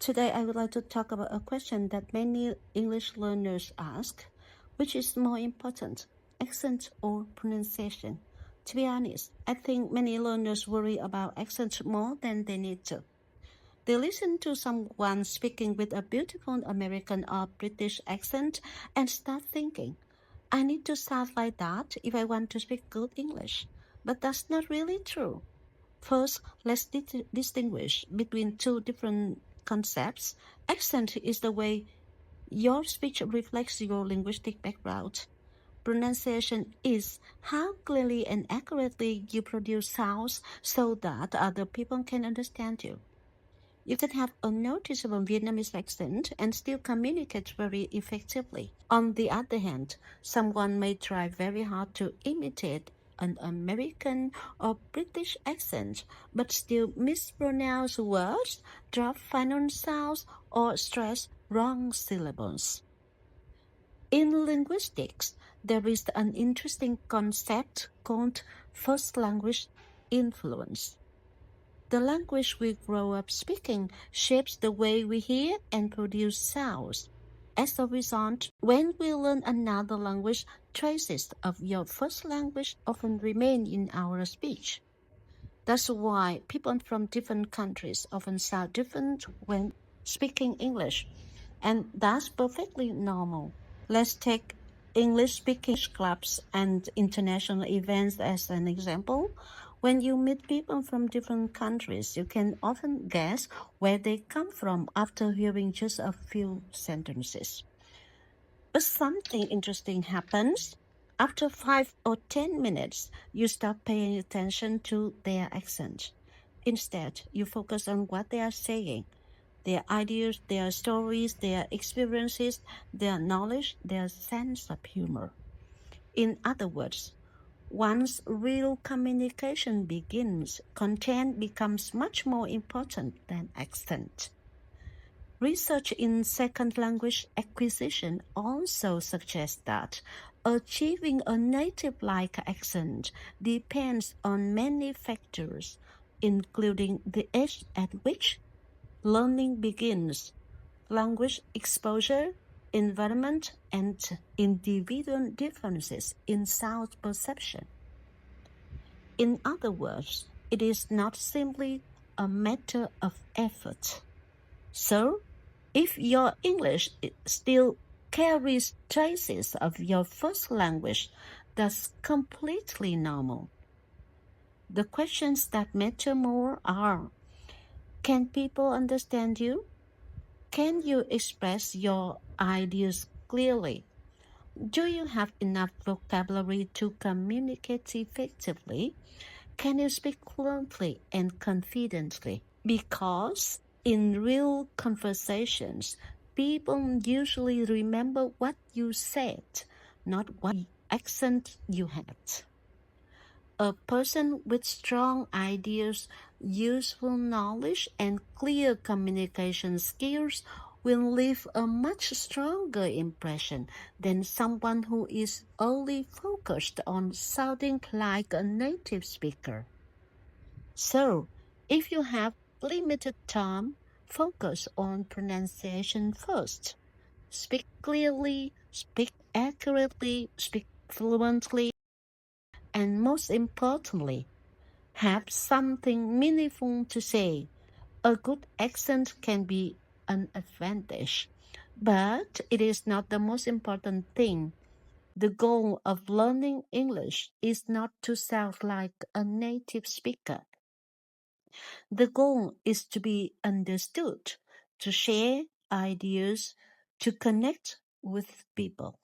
Today I would like to talk about a question that many English learners ask. Which is more important, accent or pronunciation? To be honest, I think many learners worry about accent more than they need to. They listen to someone speaking with a beautiful American or British accent and start thinking, I need to sound like that if I want to speak good English. But that's not really true. First, let's distinguish between two different concepts. Accent is the way your speech reflects your linguistic background. Pronunciation is how clearly and accurately you produce sounds so that other people can understand you. You can have a noticeable Vietnamese accent and still communicate very effectively. On the other hand, someone may try very hard to imitate an American or British accent, but still mispronounce words, drop final sounds, or stress wrong syllables. In linguistics, there is an interesting concept called first language influence. The language we grow up speaking shapes the way we hear and produce sounds. As a result, when we learn another language, traces of your first language often remain in our speech. That's why people from different countries often sound different when speaking English, and that's perfectly normal. Let's take English speaking clubs and international events as an example. When you meet people from different countries, you can often guess where they come from after hearing just a few sentences. But something interesting happens. After 5 or 10 minutes, you stop paying attention to their accent. Instead, you focus on what they are saying, their ideas, their stories, their experiences, their knowledge, their sense of humor. In other words, once real communication begins, content becomes much more important than accent. Research in second language acquisition also suggests that achieving a native-like accent depends on many factors, including the age at which learning begins, language exposure, environment, and individual differences in sound perception. In other words, it is not simply a matter of effort. So, if your English still carries traces of your first language, that's completely normal. The questions that matter more are, can people understand you? Can you express your ideas clearly? Do you have enough vocabulary to communicate effectively? Can you speak fluently and confidently? Because in real conversations, people usually remember what you said, not what accent you had. A person with strong ideas, useful knowledge, and clear communication skills will leave a much stronger impression than someone who is only focused on sounding like a native speaker. So, if you have limited time, focus on pronunciation first. Speak clearly, speak accurately, speak fluently, and most importantly, have something meaningful to say. A good accent can be an advantage, but it is not the most important thing. The goal of learning English is not to sound like a native speaker. The goal is to be understood, to share ideas, to connect with people.